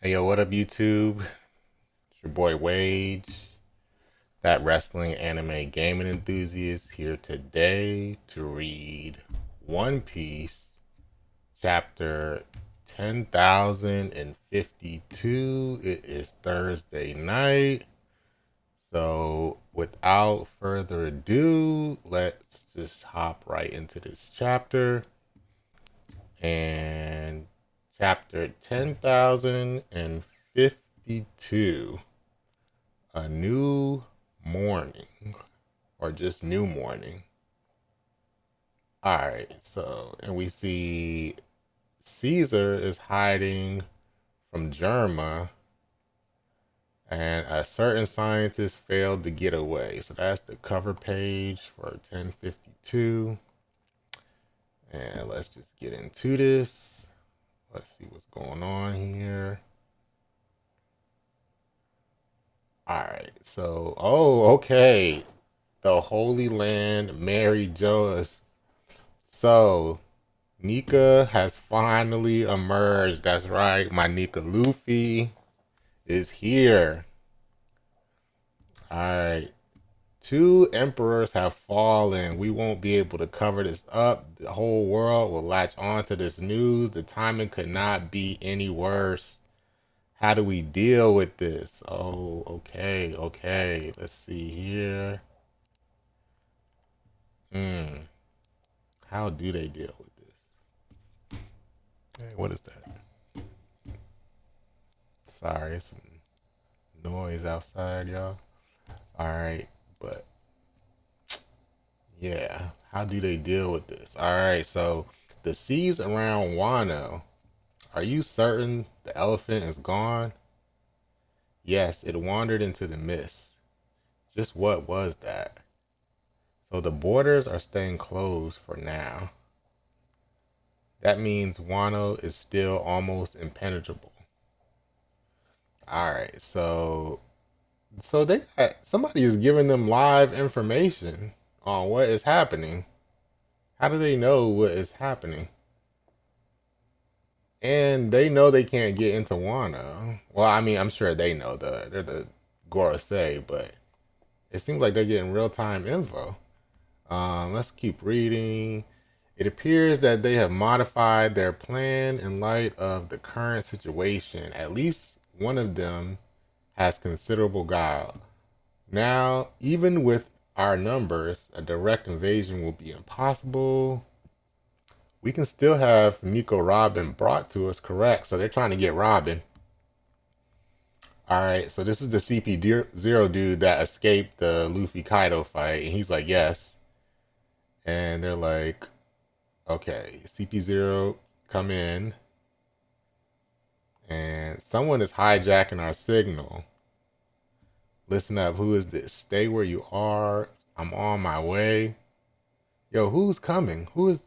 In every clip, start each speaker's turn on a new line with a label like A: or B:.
A: Hey yo, what up YouTube? It's your boy Wage, that wrestling anime gaming enthusiast here today to read One Piece chapter 10,052. It is Thursday night. So without further ado, let's just hop right into this chapter. And chapter 10,052. A new morning, or just new morning. All right, so and we see Caesar is hiding from Germa, and a certain scientist failed to get away. So that's the cover page for 1052. And let's just get into this. Let's see what's going on here. All right, so okay, the Holy Land, Mary Joas. So Nika has finally emerged. That's right, my Nika Luffy is here. All right, two emperors have fallen. We won't be able to cover this up. The whole world will latch on to this news. The timing could not be any worse. How do we deal with this? Oh, okay. Let's see here. How do they deal with this? Hey, what is that? Sorry, some noise outside, y'all. All right, but yeah, how do they deal with this? All right, so the seas around Wano. Are you certain the elephant is gone? Yes, it wandered into the mist. Just what was that? So the borders are staying closed for now. That means Wano is still almost impenetrable. All right, so they got, somebody is giving them live information on what is happening. How do they know what is happening? And they know they can't get into Wano. Well, I mean, I'm sure they know they're the Gorosei, but it seems like they're getting real time info. Let's keep reading. It appears that they have modified their plan in light of the current situation. At least one of them has considerable guile. Now, even with our numbers, a direct invasion will be impossible. We can still have Nico Robin brought to us, correct? So they're trying to get Robin. All right, so this is the CP0 dude that escaped the Luffy Kaido fight, and he's like, yes. And they're like, okay, CP0, come in. And someone is hijacking our signal. Listen up, who is this? Stay where you are. I'm on my way. Yo, who's coming? Who is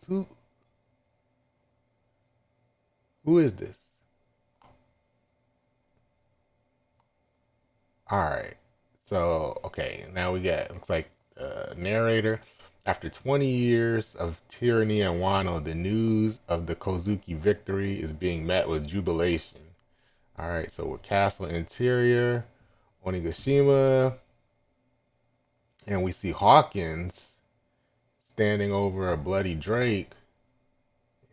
A: this? All right. So, okay, now we got looks like the narrator. After 20 years of tyranny in Wano, the news of the Kozuki victory is being met with jubilation. All right, so with castle interior, Onigashima, and we see Hawkins standing over a bloody Drake,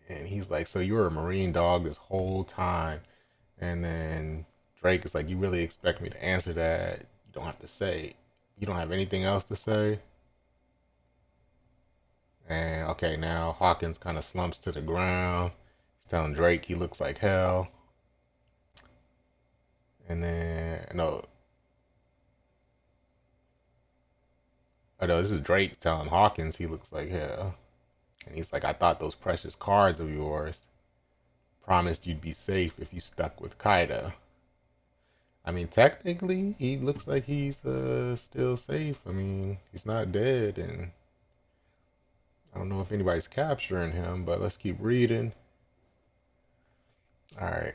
A: and he's like, "So you were a Marine dog this whole time?" And then Drake is like, "You really expect me to answer that? You don't have to say. You don't have anything else to say." And okay, now Hawkins kind of slumps to the ground. He's telling Drake he looks like hell. And then no, oh no, this is Drake telling Hawkins he looks like hell. And he's like, I thought those precious cards of yours promised you'd be safe if you stuck with Kaido. I mean, technically, he looks like he's still safe. I mean, he's not dead, and I don't know if anybody's capturing him, but let's keep reading. All right.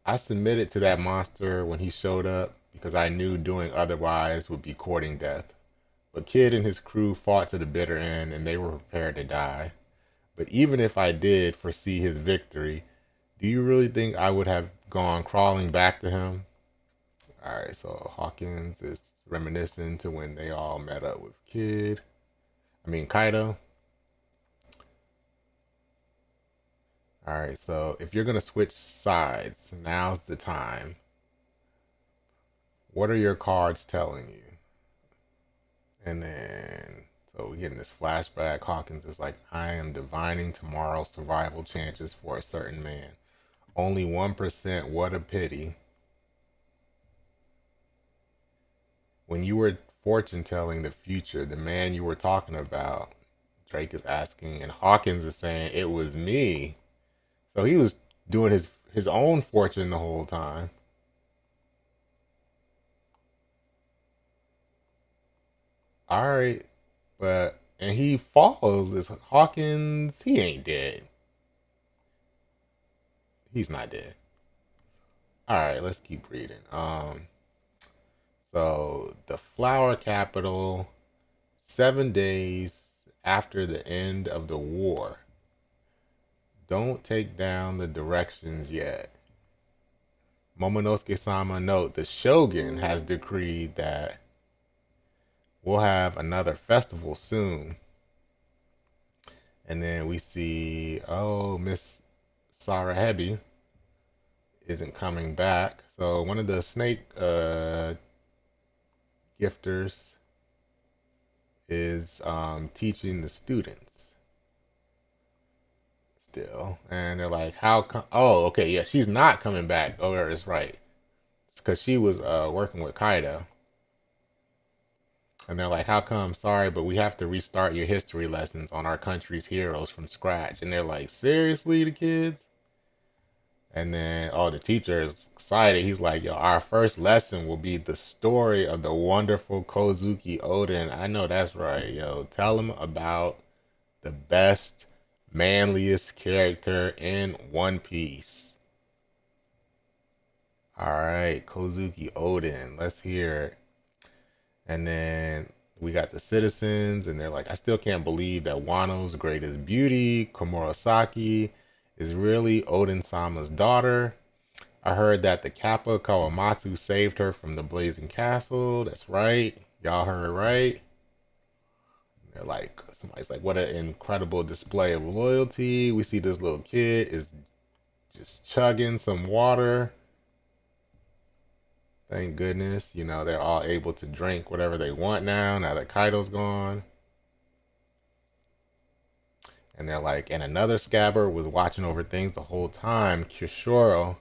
A: I submitted to that monster when he showed up because I knew doing otherwise would be courting death. But Kid and his crew fought to the bitter end, and they were prepared to die. But even if I did foresee his victory, do you really think I would have gone crawling back to him. All right, so Hawkins is reminiscing to when they all met up with Kaido. All right, so if you're gonna switch sides, now's the time. What are your cards telling you? And then, so we get in this flashback. Hawkins is like, I am divining tomorrow's survival chances for a certain man. Only 1%. What a pity. When you were fortune telling the future, the man you were talking about, Drake is asking, and Hawkins is saying, it was me. So he was doing his own fortune the whole time. All right, but and he falls. Is Hawkins? He ain't dead. He's not dead. All right, let's keep reading. So the flower capital, 7 days after the end of the war. Don't take down the directions yet. Momonosuke-sama note, the Shogun has decreed that we'll have another festival soon. And then we see, oh, Miss Sarahebi isn't coming back. So one of the snake gifters is teaching the students still. And they're like, how come? Oh, okay, yeah, she's not coming back. Oh, it's right. It's because she was working with Kaido. And they're like, how come? Sorry, but we have to restart your history lessons on our country's heroes from scratch. And they're like, seriously, the kids? And then, oh, the teacher is excited. He's like, yo, our first lesson will be the story of the wonderful Kozuki Oden. I know that's right, yo. Tell him about the best, manliest character in One Piece. All right, Kozuki Oden. Let's hear it. And then we got the citizens, and they're like, I still can't believe that Wano's greatest beauty, Komurasaki, is really Oden Sama's daughter. I heard that the Kappa Kawamatsu saved her from the Blazing Castle. That's right. Y'all heard right. And they're like, somebody's like, what an incredible display of loyalty. We see this little kid is just chugging some water. Thank goodness, they're all able to drink whatever they want now that Kaido's gone. And they're like, and another Scabbard was watching over things the whole time. Kishoro,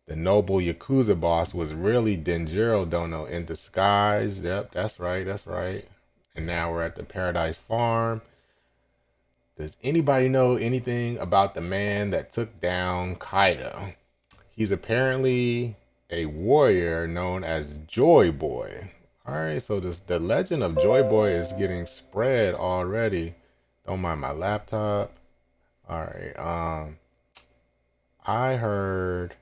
A: the noble Yakuza boss, was really Denjiro Dono in disguise. Yep, that's right, that's right. And now we're at the Paradise Farm. Does anybody know anything about the man that took down Kaido? He's apparently a warrior known as Joy Boy. All right, so the legend of Joy Boy is getting spread already. Don't mind my laptop. All right. I heard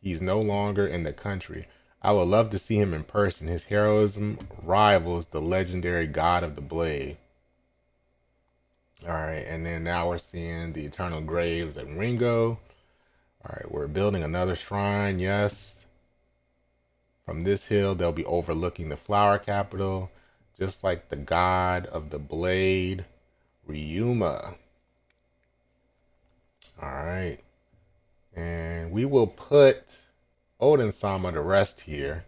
A: he's no longer in the country. I would love to see him in person. His heroism rivals the legendary God of the Blade. All right, and then now we're seeing the eternal graves at Ringo. All right, we're building another shrine. Yes. From this hill, they'll be overlooking the flower capital, just like the god of the blade, Ryuma. All right. And we will put Oden-sama to rest here.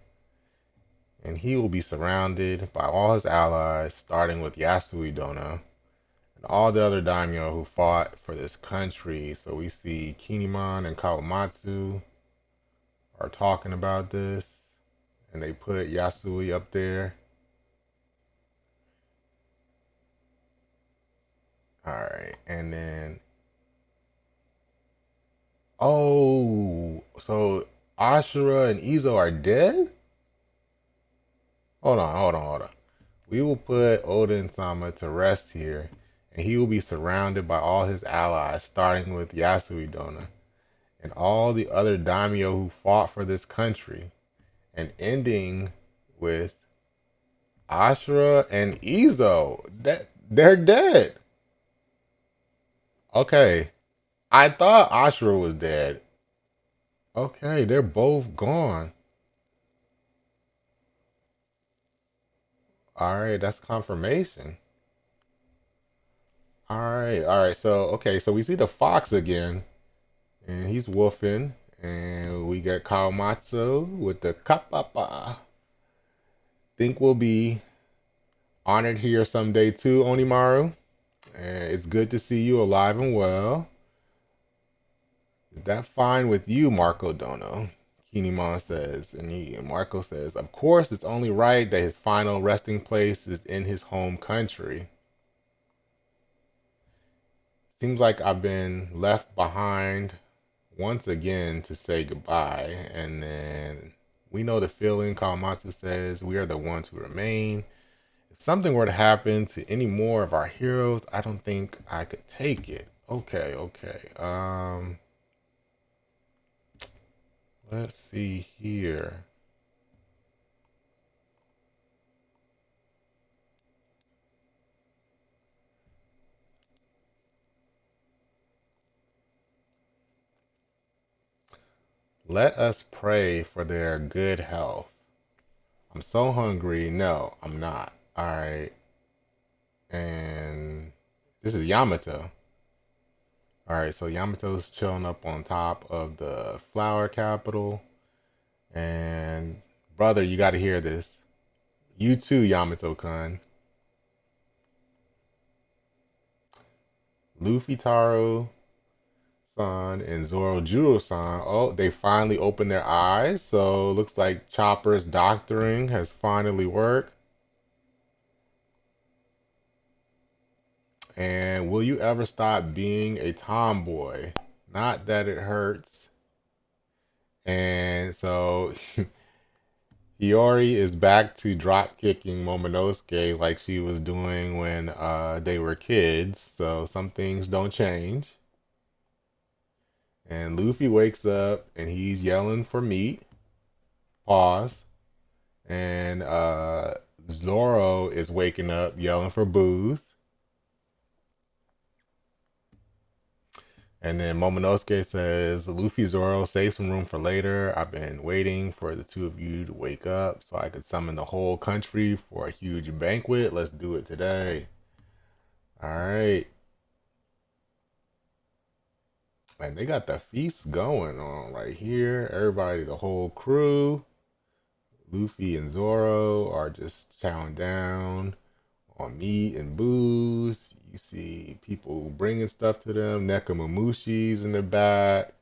A: And he will be surrounded by all his allies, starting with Yasui Dono and all the other daimyo who fought for this country. So we see Kinemon and Kawamatsu are talking about this. And they put Yasui up there. All right. And then, oh, so Ashura and Izo are dead? Hold on. We will put Oden-sama to rest here, and he will be surrounded by all his allies, starting with Yasui Dona and all the other daimyo who fought for this country, and ending with Ashura and Izo. They're dead. Okay. I thought Ashura was dead. Okay, they're both gone. All right, that's confirmation. All right. So okay, so we see the fox again, and he's wolfing, and we got Kawamatsu with the kapapa. Think we'll be honored here someday too, Onimaru. And it's good to see you alive and well. Is that fine with you, Marco Dono? Kinimon says, and Marco says, of course, it's only right that his final resting place is in his home country. Seems like I've been left behind once again to say goodbye, and then we know the feeling. Kawamatsu says we are the ones who remain. If something were to happen to any more of our heroes, I don't think I could take it. Okay, okay. Let's see here. Let us pray for their good health. I'm so hungry. No, I'm not. All right. And this is Yamato. All right, so Yamato's chilling up on top of the flower capital. And brother, you got to hear this. You too, Yamato-kun. Luffy Taro san and Zoro Juro san. Oh, they finally opened their eyes. So looks like Chopper's doctoring has finally worked. And will you ever stop being a tomboy? Not that it hurts. And so Hiyori is back to drop kicking Momonosuke like she was doing when they were kids. So some things don't change. And Luffy wakes up and he's yelling for meat. Pause. And Zoro is waking up yelling for booze. And then Momonosuke says, Luffy, Zoro, save some room for later. I've been waiting for the two of you to wake up so I could summon the whole country for a huge banquet. Let's do it today. All right. And they got the feast going on right here. Everybody, the whole crew, Luffy and Zoro are just chowing down on meat and booze. You see people bringing stuff to them. Nekomamushi's in the back.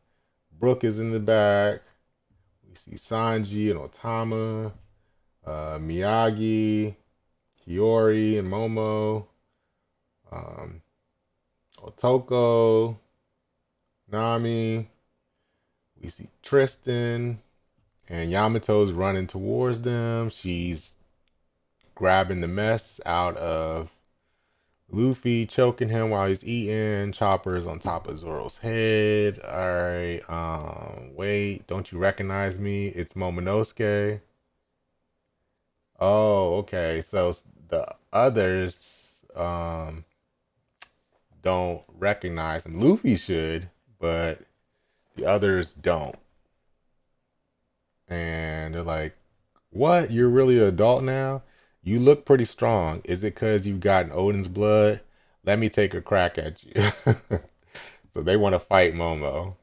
A: Brook is in the back. We see Sanji and Otama, Miyagi, Hiyori and Momo, um, Otoko, Nami. We see Tristan, and Yamato's running towards them. She's grabbing the mess out of Luffy, choking him while he's eating. Chopper's on top of Zoro's head. All right. Wait, don't you recognize me? It's Momonosuke. Oh, okay. So the others don't recognize him. Luffy should, but the others don't. And they're like, "What? You're really an adult now? You look pretty strong. Is it because you've gotten Odin's blood? Let me take a crack at you." So they want to fight Momo.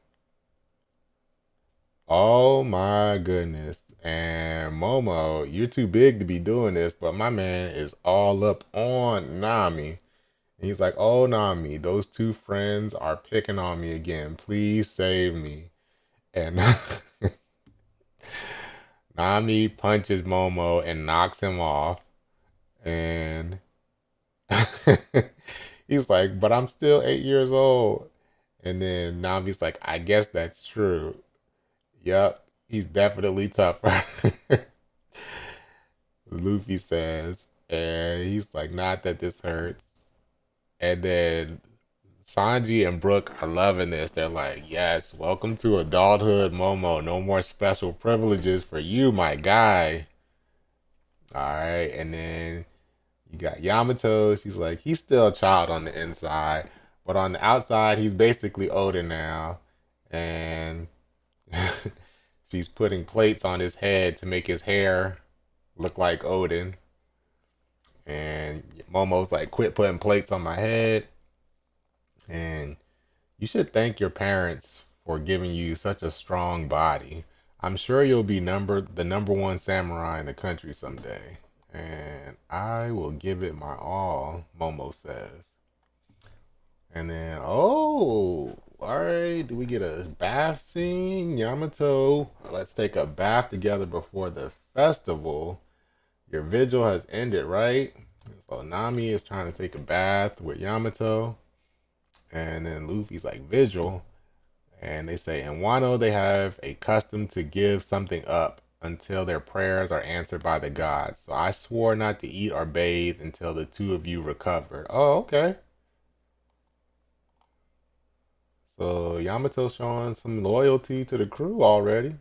A: Oh my goodness. And Momo, you're too big to be doing this, but my man is all up on Nami. And he's like, oh, Nami, those two friends are picking on me again. Please save me. And Nami punches Momo and knocks him off. And he's like, but I'm still 8 years old. And then Nami's like, I guess that's true. Yep, he's definitely tougher. Luffy says, and he's like, not that this hurts. And then Sanji and Brook are loving this. They're like, yes, welcome to adulthood, Momo. No more special privileges for you, my guy. All right. And then you got Yamato. She's like, he's still a child on the inside, but on the outside, he's basically older now. And She's putting plates on his head to make his hair look like Odin. And Momo's like, quit putting plates on my head. And you should thank your parents for giving you such a strong body. I'm sure you'll be the number one samurai in the country someday. And I will give it my all, Momo says. And then, oh, all right, do we get a bath scene? Yamato, let's take a bath together before the festival. Your vigil has ended, right? So Nami is trying to take a bath with Yamato. And then Luffy's like, vigil. And they say, in Wano, they have a custom to give something up until their prayers are answered by the gods. So I swore not to eat or bathe until the two of you recovered. Oh, okay. So Yamato's showing some loyalty to the crew already.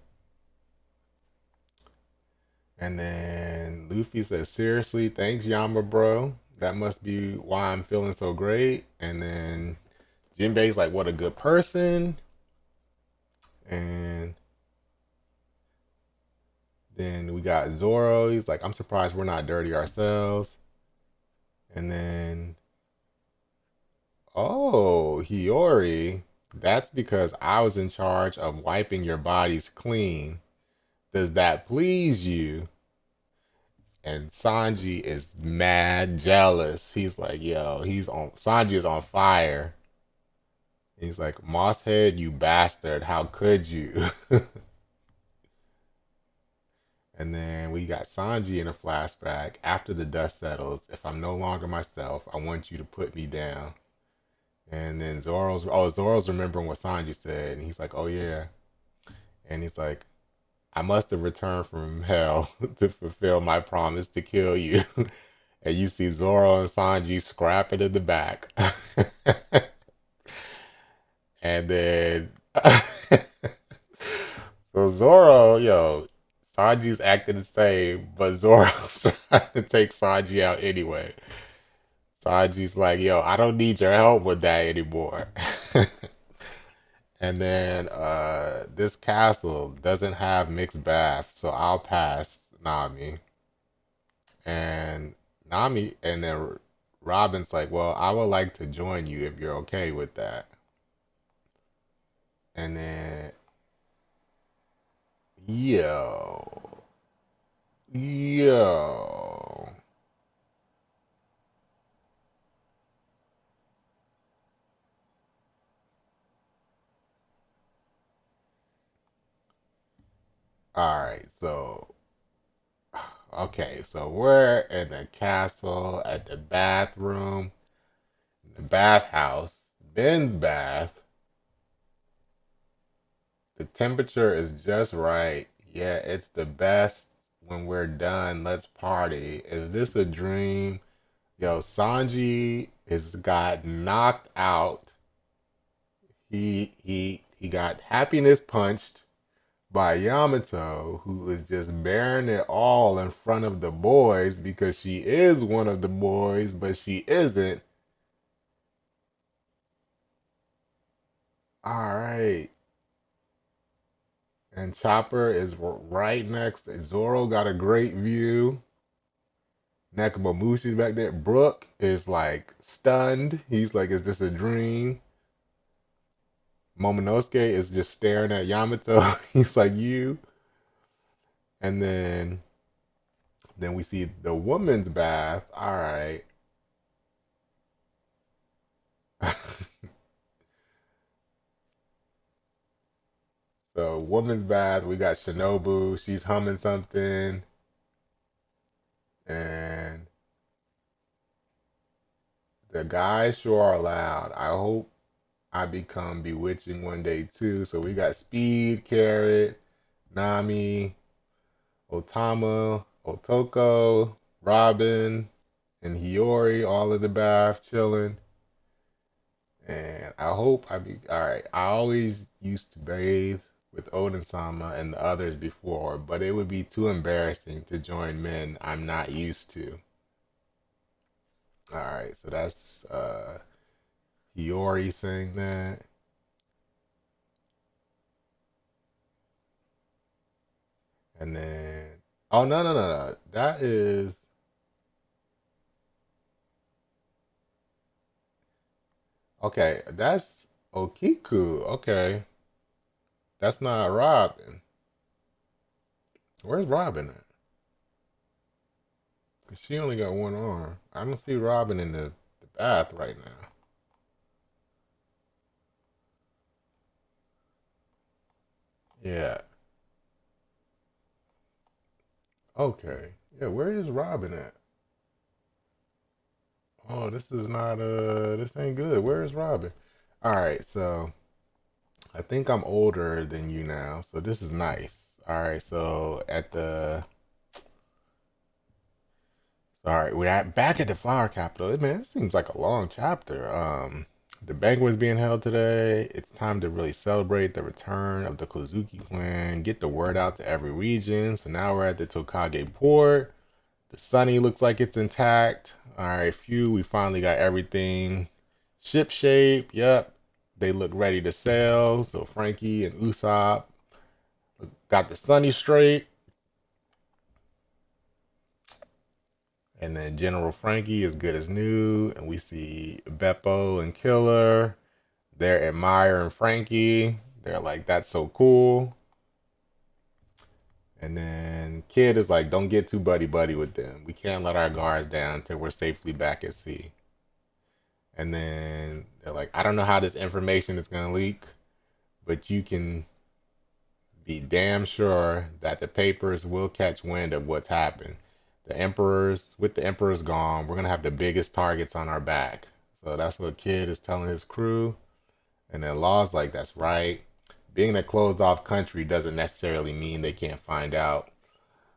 A: And then Luffy says, seriously, thanks, Yama, bro. That must be why I'm feeling so great. And then Jinbei's like, what a good person. And then we got Zoro. He's like, I'm surprised we're not dirty ourselves. And then, oh, Hiyori. That's because I was in charge of wiping your bodies clean. Does that please you? And Sanji is mad jealous. He's like, yo, Sanji is on fire. He's like, Mosshead, you bastard, how could you? And then we got Sanji in a flashback. After the dust settles, if I'm no longer myself, I want you to put me down. And then Zoro's remembering what Sanji said, and he's like, oh yeah. And he's like, I must have returned from hell to fulfill my promise to kill you. And you see Zoro and Sanji scrapping in the back. And then so Zoro, yo, Sanji's acting the same, but Zoro's trying to take Sanji out anyway. Sanji's like, yo, I don't need your help with that anymore. And then this castle doesn't have mixed baths, so I'll pass Nami. And and then Robin's like, well, I would like to join you if you're okay with that. And then, yo, yo. All right, so okay, so we're in the castle at the bathroom, the bathhouse, Ben's bath. The temperature is just right. Yeah, it's the best. When we're done, let's party. Is this a dream? Yo, Sanji is got knocked out. He got happiness punched by Yamato, who is just bearing it all in front of the boys because she is one of the boys, but she isn't. All right. And Chopper is right next. Zoro got a great view. Nakamomushi's back there. Brook is like stunned. He's like, is this a dream? Momonosuke is just staring at Yamato. He's like, you. And then we see the woman's bath. All right. So woman's bath. We got Shinobu. She's humming something. And the guys sure are loud. I hope I become bewitching one day too. So we got Speed, Carrot, Nami, Otama, Otoko, Robin, and Hiyori all in the bath chilling. And I hope I be all right. I always used to bathe with Odin Sama and the others before, but it would be too embarrassing to join men I'm not used to. All right, so that's Hiyori saying that. And then, oh, no, no, no, no. That is, okay, that's Okiku. Okay. That's not Robin. Where's Robin at? 'Cause she only got one arm. I don't see Robin in the bath right now. Yeah. Okay. Yeah, where is Robin at? Oh, this is not this ain't good. Where is Robin? All right, so I think I'm older than you now, so this is nice. All right, so all right, we're back at the flower capital. Man, it seems like a long chapter. The banquet is being held today. It's time to really celebrate the return of the Kozuki clan, get the word out to every region. So now we're at the Tokage port. The Sunny looks like it's intact. All right, phew, we finally got everything ship shape. Yep, they look ready to sail. So Frankie and Usopp got the Sunny straight. And then General Frankie is good as new. And we see Beppo and Killer. They're admiring Frankie. They're like, that's so cool. And then Kid is like, don't get too buddy buddy with them. We can't let our guards down until we're safely back at sea. And then they're like, I don't know how this information is going to leak, but you can be damn sure that the papers will catch wind of what's happened. With the emperors gone, we're going to have the biggest targets on our back. So that's what Kid is telling his crew. And then Law's like, that's right. Being a closed off country doesn't necessarily mean they can't find out.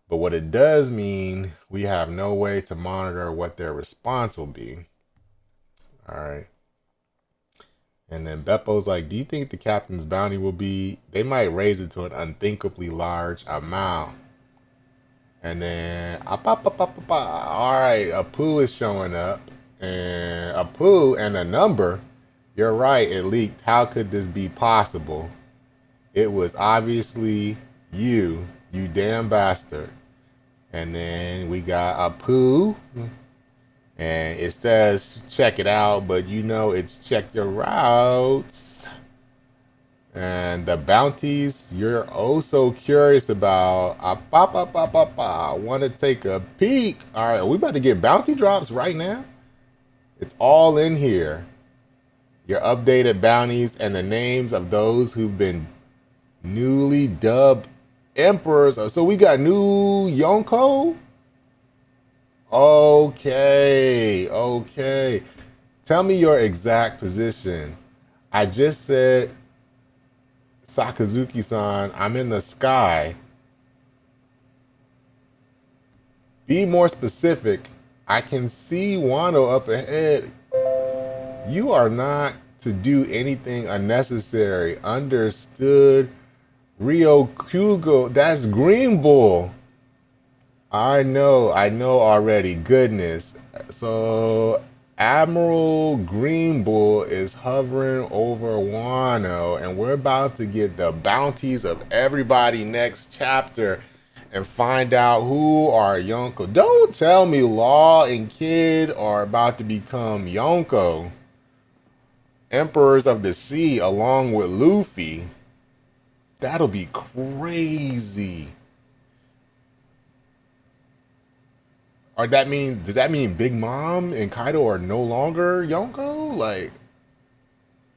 A: But what it does mean, we have no way to monitor what their response will be. All right. And then Beppo's like, do you think the captain's bounty will be? They might raise it to an unthinkably large amount. And then, all right, Apu is showing up. And Apu and a number. You're right, it leaked. How could this be possible? It was obviously you damn bastard. And then we got Apu. And it says check it out, but you know it's check your routes. And the bounties you're oh so curious about. I want to take a peek. All right, are we about to get bounty drops right now? It's all in here. Your updated bounties and the names of those who've been newly dubbed emperors. So we got new Yonko. Okay, okay. Tell me your exact position. I just said, Sakazuki-san, I'm in the sky. Be more specific. I can see Wano up ahead. You are not to do anything unnecessary. Understood? Rio Kugo, that's Green Bull. I know already. Goodness. So Admiral Green Bull is hovering over Wano, and we're about to get the bounties of everybody next chapter and find out who are Yonko. Don't tell me Law and Kid are about to become Yonko, Emperors of the Sea, along with Luffy. That'll be crazy. Or does that mean Big Mom and Kaido are no longer Yonko? Like,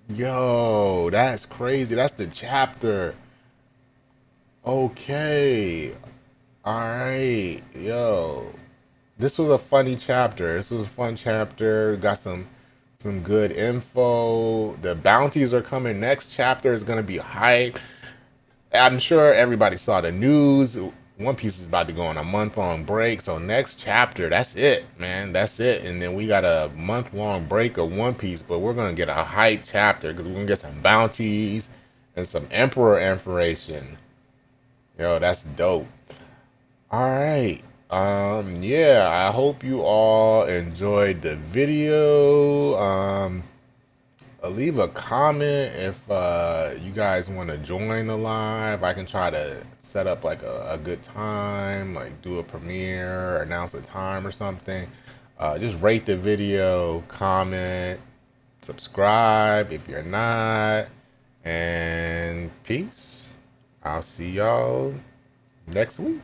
A: yo, that's crazy. That's the chapter. Okay. All right. Yo. This was a funny chapter. This was a fun chapter. Got some good info. The bounties are coming. Next chapter is gonna be hype. I'm sure everybody saw the news. One Piece is about to go on a month-long break. So next chapter, that's it, man. That's it. And then we got a month-long break of One Piece, but we're gonna get a hype chapter because we're gonna get some bounties and some Emperor information. Yo, that's dope. All right. Yeah, I hope you all enjoyed the video. leave a comment if you guys want to join the live. I can try to set up like a good time, like do a premiere, announce a time or something. Just rate the video, comment, subscribe if you're not, and peace. I'll see y'all next week.